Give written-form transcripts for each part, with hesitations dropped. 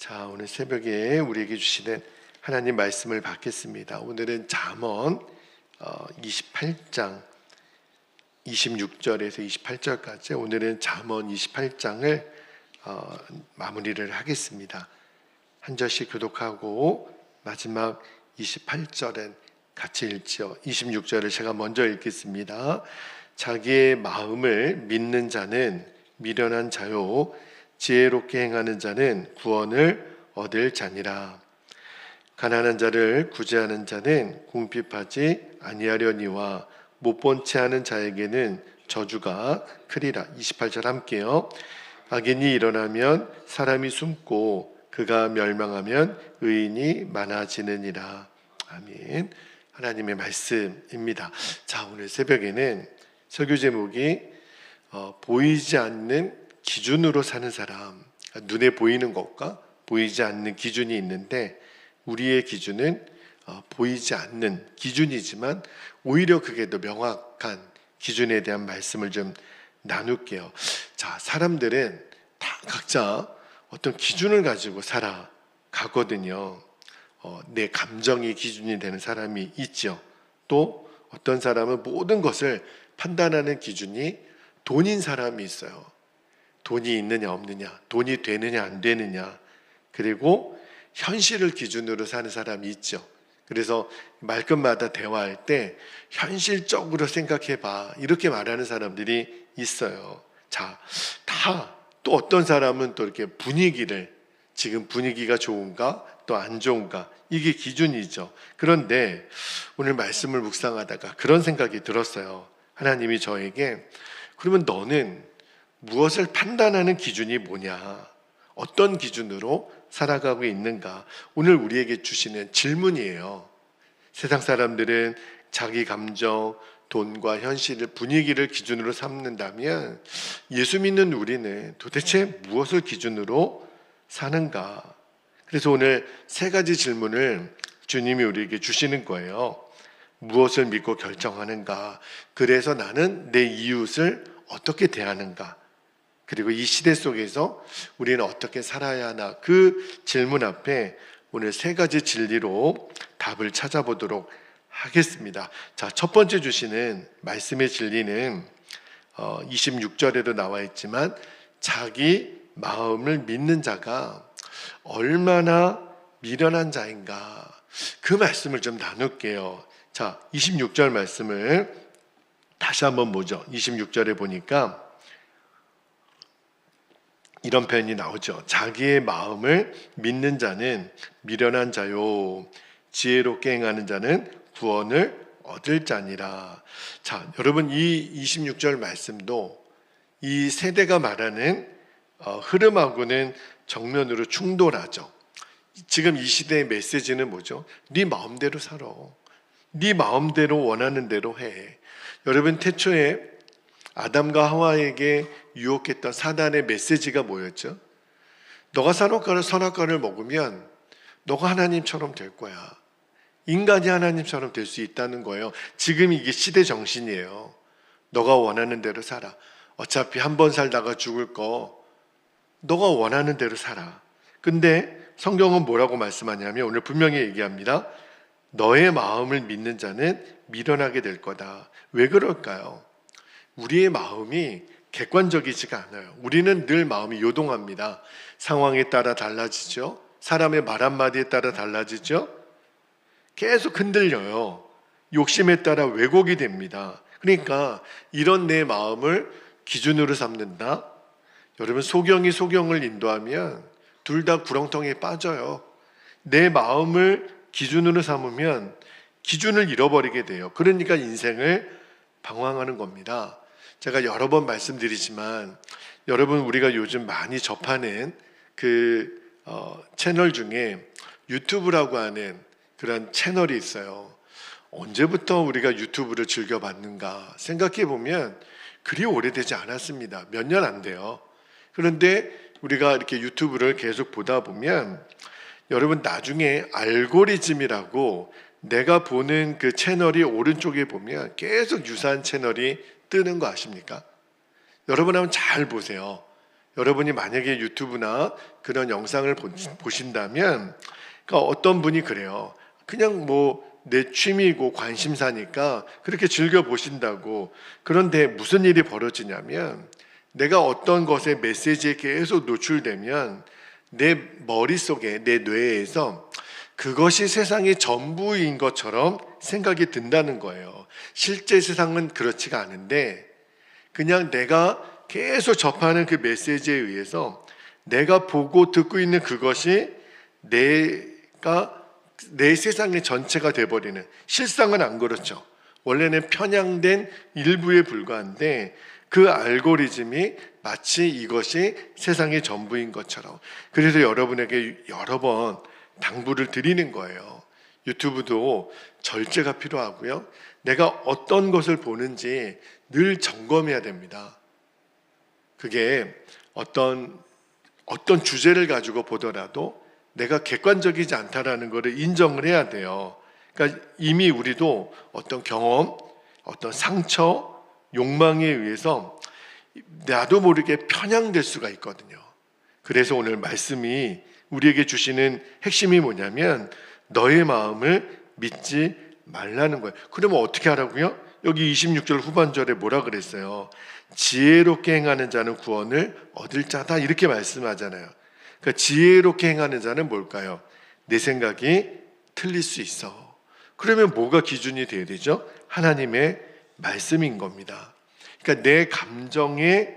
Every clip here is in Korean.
자, 오늘 새벽에 우리에게 주시는 하나님 말씀을 받겠습니다. 오늘은 잠언 28장 26절에서 28절까지 오늘은 잠언 28장을 마무리를 하겠습니다. 한 절씩 교독하고 마지막 28절은 같이 읽지요. 26절을 제가 먼저 읽겠습니다. 자기의 마음을 믿는 자는 미련한 자요 지혜롭게 행하는 자는 구원을 얻을 자니라. 가난한 자를 구제하는 자는 궁핍하지 아니하려니와 못 본 채 하는 자에게는 저주가 크리라. 28절 함께요. 악인이 일어나면 사람이 숨고 그가 멸망하면 의인이 많아지느니라. 아멘. 하나님의 말씀입니다. 자, 오늘 새벽에는 설교 제목이 보이지 않는 기준으로 사는 사람, 눈에 보이는 것과 보이지 않는 기준이 있는데 우리의 기준은 보이지 않는 기준이지만 오히려 그게 더 명확한 기준에 대한 말씀을 좀 나눌게요. 자, 사람들은 다 각자 어떤 기준을 가지고 살아가거든요. 내 감정이 기준이 되는 사람이 있죠. 또 어떤 사람은 모든 것을 판단하는 기준이 돈인 사람이 있어요. 돈이 있느냐 없느냐, 돈이 되느냐 안 되느냐, 그리고 현실을 기준으로 사는 사람이 있죠. 그래서 말끝마다 대화할 때 현실적으로 생각해봐 이렇게 말하는 사람들이 있어요. 자, 또 어떤 사람은 또 이렇게 분위기를, 지금 분위기가 좋은가 또 안 좋은가, 이게 기준이죠. 그런데 오늘 말씀을 묵상하다가 그런 생각이 들었어요. 하나님이 저에게 그러면 너는 무엇을 판단하는 기준이 뭐냐? 어떤 기준으로 살아가고 있는가? 오늘 우리에게 주시는 질문이에요. 세상 사람들은 자기 감정, 돈과 현실을, 분위기를 기준으로 삼는다면 예수 믿는 우리는 도대체 무엇을 기준으로 사는가? 그래서 오늘 세 가지 질문을 주님이 우리에게 주시는 거예요. 무엇을 믿고 결정하는가? 그래서 나는 내 이웃을 어떻게 대하는가? 그리고 이 시대 속에서 우리는 어떻게 살아야 하나, 그 질문 앞에 오늘 세 가지 진리로 답을 찾아보도록 하겠습니다. 자, 첫 번째 주시는 말씀의 진리는 26절에도 나와 있지만 자기 마음을 믿는 자가 얼마나 미련한 자인가, 그 말씀을 좀 나눌게요. 자, 26절 말씀을 다시 한번 보죠. 26절에 보니까 이런 표현이 나오죠. 자기의 마음을 믿는 자는 미련한 자요 지혜롭게 행하는 자는 구원을 얻을 자니라. 자, 여러분, 이 26절 말씀도 이 세대가 말하는 흐름하고는 정면으로 충돌하죠. 지금 이 시대의 메시지는 뭐죠? 네 마음대로 살아. 네 마음대로 원하는 대로 해. 여러분, 태초에 아담과 하와에게 유혹했던 사단의 메시지가 뭐였죠? 너가 선악과를 먹으면 너가 하나님처럼 될 거야. 인간이 하나님처럼 될 수 있다는 거예요. 지금 이게 시대 정신이에요. 너가 원하는 대로 살아. 어차피 한 번 살다가 죽을 거 너가 원하는 대로 살아. 근데 성경은 뭐라고 말씀하냐면 오늘 분명히 얘기합니다. 너의 마음을 믿는 자는 미련하게 될 거다. 왜 그럴까요? 우리의 마음이 객관적이지가 않아요. 우리는 늘 마음이 요동합니다. 상황에 따라 달라지죠. 사람의 말 한마디에 따라 달라지죠. 계속 흔들려요. 욕심에 따라 왜곡이 됩니다. 그러니까 이런 내 마음을 기준으로 삼는다. 여러분, 소경이 소경을 인도하면 둘 다 구렁텅이에 빠져요. 내 마음을 기준으로 삼으면 기준을 잃어버리게 돼요. 그러니까 인생을 방황하는 겁니다. 제가 여러 번 말씀드리지만 여러분, 우리가 요즘 많이 접하는 그 채널 중에 유튜브라고 하는 그런 채널이 있어요. 언제부터 우리가 유튜브를 즐겨봤는가 생각해 보면 그리 오래되지 않았습니다. 몇 년 안 돼요. 그런데 우리가 이렇게 유튜브를 계속 보다 보면 여러분, 나중에 알고리즘이라고 내가 보는 그 채널이 오른쪽에 보면 계속 유사한 채널이 뜨는 거 아십니까? 여러분 한번 잘 보세요. 여러분이 만약에 유튜브나 그런 영상을 보신다면, 그러니까 어떤 분이 그래요. 그냥 뭐 내 취미고 관심사니까 그렇게 즐겨 보신다고. 그런데 무슨 일이 벌어지냐면, 내가 어떤 것의 메시지에 계속 노출되면 내 머릿속에, 내 뇌에서 그것이 세상의 전부인 것처럼 생각이 든다는 거예요. 실제 세상은 그렇지가 않은데, 그냥 내가 계속 접하는 그 메시지에 의해서 내가 보고 듣고 있는 그것이 내 세상의 전체가 돼버리는, 실상은 안 그렇죠. 원래는 편향된 일부에 불과한데 그 알고리즘이 마치 이것이 세상의 전부인 것처럼. 그래서 여러분에게 여러 번 당부를 드리는 거예요. 유튜브도 절제가 필요하고요. 내가 어떤 것을 보는지 늘 점검해야 됩니다. 그게 어떤 주제를 가지고 보더라도 내가 객관적이지 않다라는 것을 인정을 해야 돼요. 그러니까 이미 우리도 어떤 경험, 어떤 상처, 욕망에 의해서 나도 모르게 편향될 수가 있거든요. 그래서 오늘 말씀이 우리에게 주시는 핵심이 뭐냐면, 너의 마음을 믿지 말라는 거예요. 그러면 어떻게 하라고요? 여기 26절 후반절에 뭐라 그랬어요? 지혜롭게 행하는 자는 구원을 얻을 자다, 이렇게 말씀하잖아요. 그러니까 지혜롭게 행하는 자는 뭘까요? 내 생각이 틀릴 수 있어. 그러면 뭐가 기준이 돼야 되죠? 하나님의 말씀인 겁니다. 그러니까 내 감정의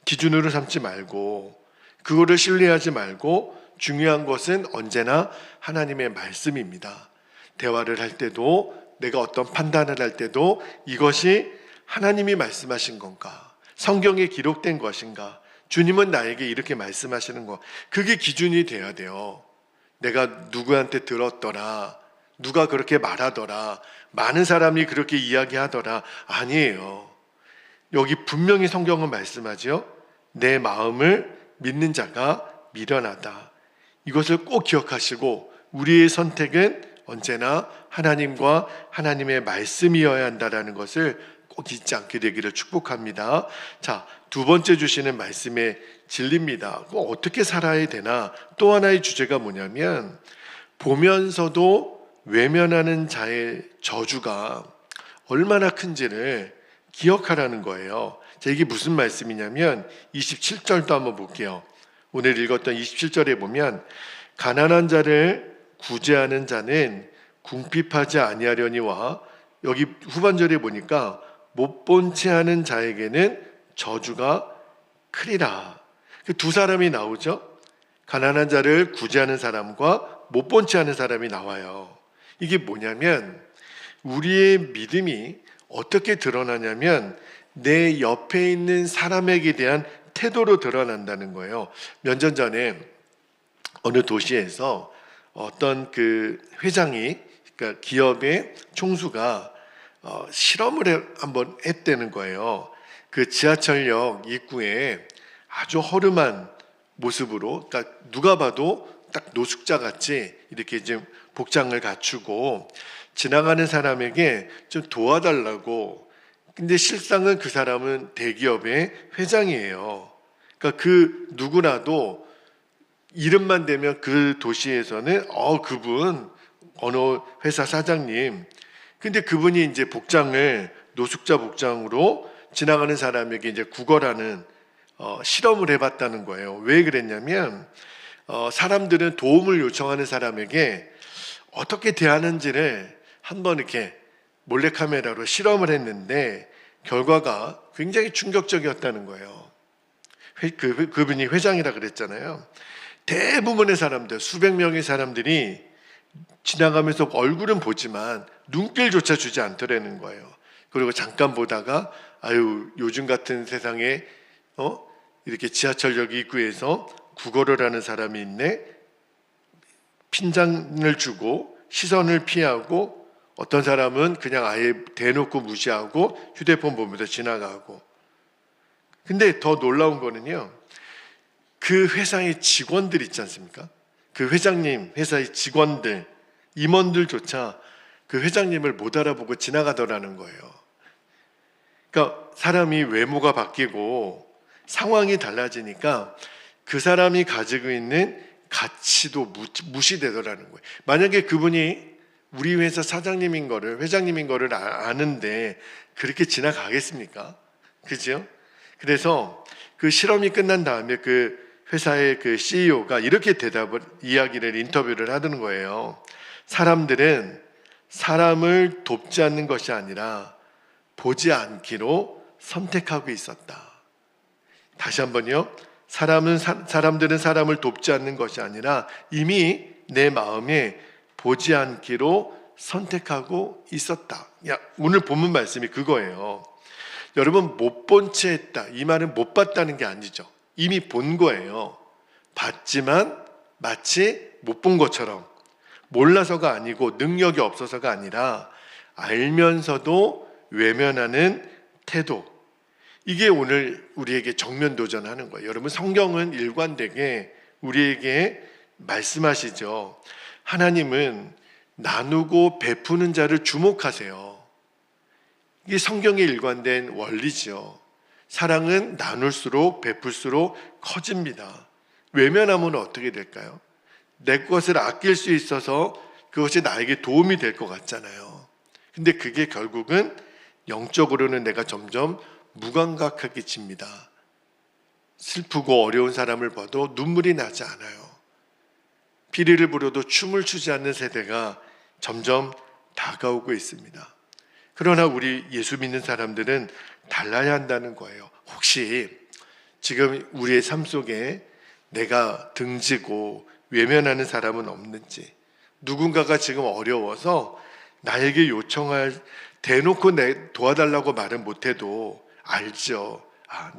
기준으로 삼지 말고, 그거를 신뢰하지 말고, 중요한 것은 언제나 하나님의 말씀입니다. 대화를 할 때도, 내가 어떤 판단을 할 때도 이것이 하나님이 말씀하신 건가? 성경에 기록된 것인가? 주님은 나에게 이렇게 말씀하시는 거, 그게 기준이 돼야 돼요. 내가 누구한테 들었더라, 누가 그렇게 말하더라, 많은 사람이 그렇게 이야기하더라, 아니에요. 여기 분명히 성경은 말씀하죠. 내 마음을 믿는 자가 미련하다. 이것을 꼭 기억하시고, 우리의 선택은 언제나 하나님과 하나님의 말씀이어야 한다는 것을 꼭 잊지 않게 되기를 축복합니다. 자, 두 번째 주시는 말씀의 진리입니다. 어떻게 살아야 되나? 또 하나의 주제가 뭐냐면, 보면서도 외면하는 자의 저주가 얼마나 큰지를 기억하라는 거예요. 자, 이게 무슨 말씀이냐면 27절도 한번 볼게요. 오늘 읽었던 27절에 보면, 가난한 자를 구제하는 자는 궁핍하지 아니하려니와, 여기 후반절에 보니까 못 본 채 하는 자에게는 저주가 크리라. 두 사람이 나오죠. 가난한 자를 구제하는 사람과 못 본 채 하는 사람이 나와요. 이게 뭐냐면, 우리의 믿음이 어떻게 드러나냐면 내 옆에 있는 사람에게 대한 태도로 드러난다는 거예요. 몇 년 전에 어느 도시에서 어떤 그 회장이, 그러니까 기업의 총수가 실험을 한번 했다는 거예요. 그 지하철역 입구에 아주 허름한 모습으로, 그러니까 누가 봐도 딱 노숙자 같이 이렇게 좀 복장을 갖추고 지나가는 사람에게 좀 도와달라고. 근데 실상은 그 사람은 대기업의 회장이에요. 그러니까 그 누구라도 이름만 대면 그 도시에서는 그분 어느 회사 사장님. 근데 그분이 이제 복장을 노숙자 복장으로 지나가는 사람에게 이제 구걸하는 실험을 해봤다는 거예요. 왜 그랬냐면 사람들은 도움을 요청하는 사람에게 어떻게 대하는지를 한번 이렇게 몰래카메라로 실험을 했는데 결과가 굉장히 충격적이었다는 거예요. 그분이 회장이라 그랬잖아요. 대부분의 사람들, 수백 명의 사람들이 지나가면서 얼굴은 보지만 눈길조차 주지 않더라는 거예요. 그리고 잠깐 보다가 아유, 요즘 같은 세상에 이렇게 지하철역 입구에서 구걸을 하는 사람이 있네. 핀잔을 주고 시선을 피하고, 어떤 사람은 그냥 아예 대놓고 무시하고 휴대폰 보면서 지나가고. 근데 더 놀라운 거는요, 그 회사의 직원들 있지 않습니까? 그 회장님 회사의 직원들, 임원들조차 그 회장님을 못 알아보고 지나가더라는 거예요. 그러니까 사람이 외모가 바뀌고 상황이 달라지니까 그 사람이 가지고 있는 가치도 무시되더라는 거예요. 만약에 그분이 우리 회사 사장님인 거를, 회장님인 거를 아는데 그렇게 지나가겠습니까? 그죠? 그래서 그 실험이 끝난 다음에 그 회사의 그 CEO가 이렇게 이야기를, 인터뷰를 하는 거예요. 사람들은 사람을 돕지 않는 것이 아니라 보지 않기로 선택하고 있었다. 다시 한번요. 사람들은 사람을 돕지 않는 것이 아니라 이미 내 마음에 보지 않기로 선택하고 있었다. 오늘 본문 말씀이 그거예요. 여러분, 못 본 채 했다. 이 말은 못 봤다는 게 아니죠. 이미 본 거예요. 봤지만 마치 못 본 것처럼, 몰라서가 아니고 능력이 없어서가 아니라 알면서도 외면하는 태도. 이게 오늘 우리에게 정면 도전하는 거예요. 여러분, 성경은 일관되게 우리에게 말씀하시죠. 하나님은 나누고 베푸는 자를 주목하세요. 이게 성경에 일관된 원리죠. 사랑은 나눌수록 베풀수록 커집니다. 외면하면 어떻게 될까요? 내 것을 아낄 수 있어서 그것이 나에게 도움이 될 것 같잖아요. 근데 그게 결국은 영적으로는 내가 점점 무감각하게 집니다. 슬프고 어려운 사람을 봐도 눈물이 나지 않아요. 피리를 부려도 춤을 추지 않는 세대가 점점 다가오고 있습니다. 그러나 우리 예수 믿는 사람들은 달라야 한다는 거예요. 혹시 지금 우리의 삶 속에 내가 등지고 외면하는 사람은 없는지, 누군가가 지금 어려워서 나에게 대놓고 도와달라고 말은 못해도 알죠.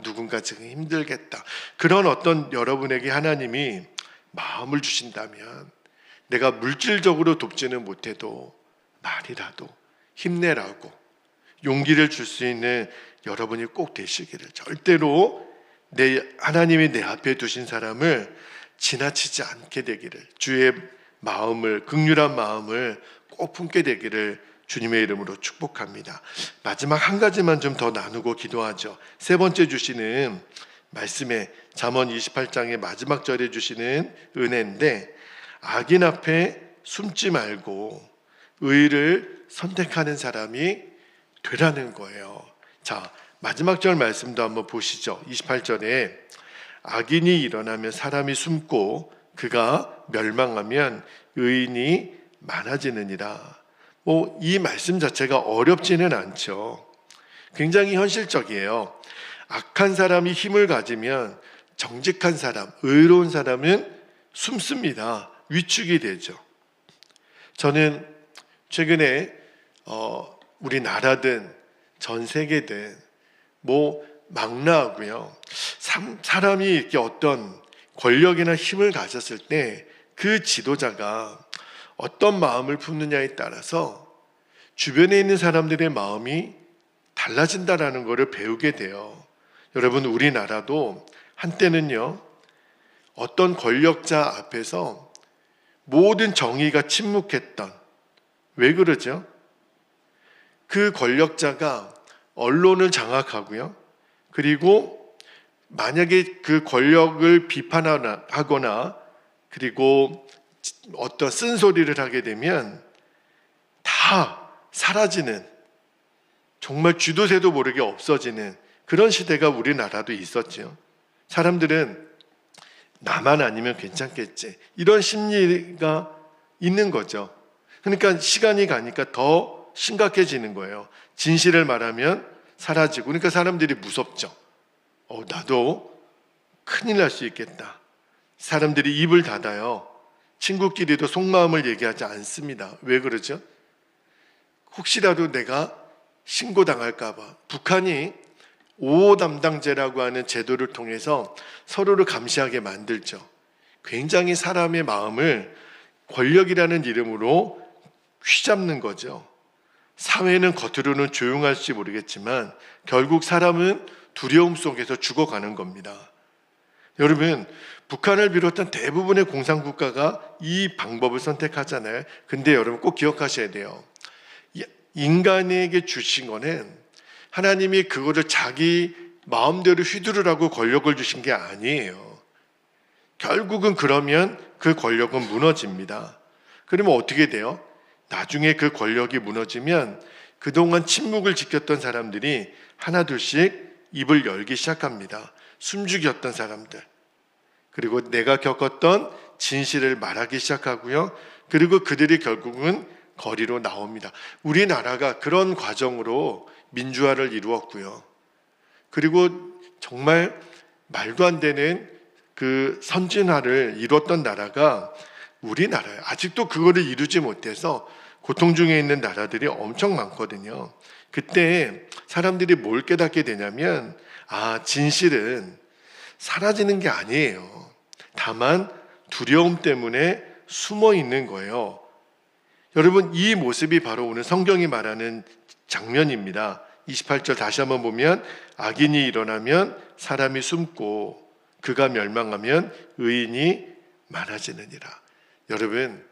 누군가 지금 힘들겠다. 그런 어떤 여러분에게 하나님이 마음을 주신다면, 내가 물질적으로 돕지는 못해도 말이라도 힘내라고 용기를 줄 수 있는 여러분이 꼭 되시기를. 절대로 하나님이 내 앞에 두신 사람을 지나치지 않게 되기를, 주의 마음을, 긍휼한 마음을 꼭 품게 되기를 주님의 이름으로 축복합니다. 마지막 한 가지만 좀 더 나누고 기도하죠. 세 번째 주시는 말씀에, 잠언 28장의 마지막 절에 주시는 은혜인데, 악인 앞에 숨지 말고 의를 선택하는 사람이 되라는 거예요. 자, 마지막 절 말씀도 한번 보시죠. 28절에 악인이 일어나면 사람이 숨고 그가 멸망하면 의인이 많아지느니라. 이 말씀 자체가 어렵지는 않죠. 굉장히 현실적이에요. 악한 사람이 힘을 가지면 정직한 사람, 의로운 사람은 숨습니다. 위축이 되죠. 저는 최근에 우리나라든 전 세계든 망라하고요. 사람이 이렇게 어떤 권력이나 힘을 가졌을 때 그 지도자가 어떤 마음을 품느냐에 따라서 주변에 있는 사람들의 마음이 달라진다라는 것을 배우게 돼요. 여러분, 우리나라도 한때는요, 어떤 권력자 앞에서 모든 정의가 침묵했던, 왜 그러죠? 그 권력자가 언론을 장악하고요, 그리고 만약에 그 권력을 비판하거나 그리고 어떤 쓴소리를 하게 되면 다 사라지는, 정말 쥐도새도 모르게 없어지는 그런 시대가 우리나라도 있었죠. 사람들은 나만 아니면 괜찮겠지, 이런 심리가 있는 거죠. 그러니까 시간이 가니까 더 심각해지는 거예요. 진실을 말하면 사라지고, 그러니까 사람들이 무섭죠. 나도 큰일 날 수 있겠다. 사람들이 입을 닫아요. 친구끼리도 속마음을 얘기하지 않습니다. 왜 그러죠? 혹시라도 내가 신고당할까 봐. 북한이 5호 담당제라고 하는 제도를 통해서 서로를 감시하게 만들죠. 굉장히 사람의 마음을 권력이라는 이름으로 휘잡는 거죠. 사회는 겉으로는 조용할지 모르겠지만 결국 사람은 두려움 속에서 죽어가는 겁니다. 여러분, 북한을 비롯한 대부분의 공산국가가 이 방법을 선택하잖아요. 근데 여러분 꼭 기억하셔야 돼요. 인간에게 주신 거는 하나님이 그거를 자기 마음대로 휘두르라고 권력을 주신 게 아니에요. 결국은 그러면 그 권력은 무너집니다. 그러면 어떻게 돼요? 나중에 그 권력이 무너지면 그동안 침묵을 지켰던 사람들이 하나둘씩 입을 열기 시작합니다. 숨죽였던 사람들. 그리고 내가 겪었던 진실을 말하기 시작하고요. 그리고 그들이 결국은 거리로 나옵니다. 우리나라가 그런 과정으로 민주화를 이루었고요. 그리고 정말 말도 안 되는 그 선진화를 이뤘던 나라가 우리나라예요. 아직도 그거를 이루지 못해서 고통 중에 있는 나라들이 엄청 많거든요. 그때 사람들이 뭘 깨닫게 되냐면 진실은 사라지는 게 아니에요. 다만 두려움 때문에 숨어 있는 거예요. 여러분, 이 모습이 바로 오늘 성경이 말하는 장면입니다. 28절 다시 한번 보면 악인이 일어나면 사람이 숨고 그가 멸망하면 의인이 많아지느니라. 여러분,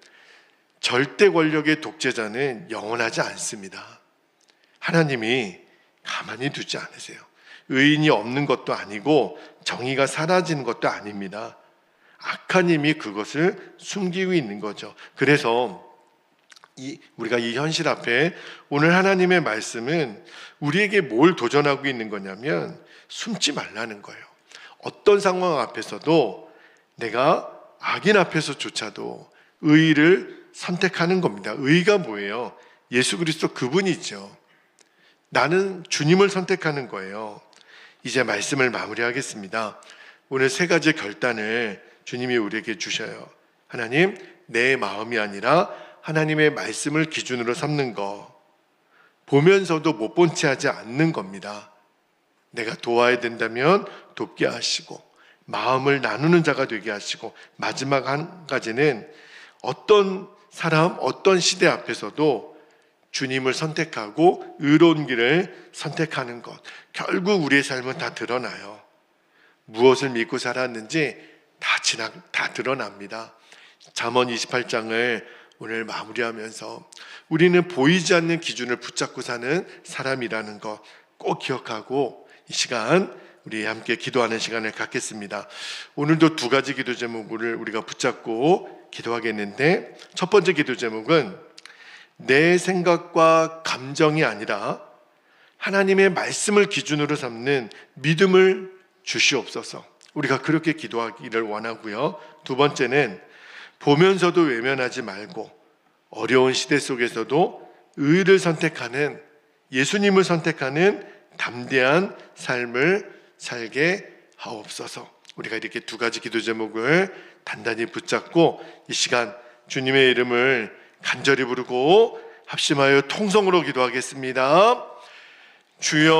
절대 권력의 독재자는 영원하지 않습니다. 하나님이 가만히 두지 않으세요. 의인이 없는 것도 아니고 정의가 사라지는 것도 아닙니다. 악한 힘이 그것을 숨기고 있는 거죠. 그래서 우리가 이 현실 앞에 오늘 하나님의 말씀은 우리에게 뭘 도전하고 있는 거냐면 숨지 말라는 거예요. 어떤 상황 앞에서도 내가 악인 앞에서조차도 의를 선택하는 겁니다. 의가 뭐예요? 예수 그리스도 그분이죠. 나는 주님을 선택하는 거예요. 이제 말씀을 마무리하겠습니다. 오늘 세 가지 결단을 주님이 우리에게 주셔요. 하나님, 내 마음이 아니라 하나님의 말씀을 기준으로 삼는 거, 보면서도 못 본 채 하지 않는 겁니다. 내가 도와야 된다면 돕게 하시고 마음을 나누는 자가 되게 하시고, 마지막 한 가지는 어떤 사람, 어떤 시대 앞에서도 주님을 선택하고 의로운 길을 선택하는 것. 결국 우리의 삶은 다 드러나요. 무엇을 믿고 살았는지 다 드러납니다. 잠언 28장을 오늘 마무리하면서 우리는 보이지 않는 기준을 붙잡고 사는 사람이라는 것 꼭 기억하고 이 시간 우리 함께 기도하는 시간을 갖겠습니다. 오늘도 두 가지 기도 제목을 우리가 붙잡고 기도하겠는데, 첫 번째 기도 제목은 내 생각과 감정이 아니라 하나님의 말씀을 기준으로 삼는 믿음을 주시옵소서. 우리가 그렇게 기도하기를 원하고요. 두 번째는 보면서도 외면하지 말고 어려운 시대 속에서도 의를 선택하는, 예수님을 선택하는 담대한 삶을 살게 하옵소서. 우리가 이렇게 두 가지 기도 제목을 단단히 붙잡고 이 시간 주님의 이름을 간절히 부르고 합심하여 통성으로 기도하겠습니다. 주여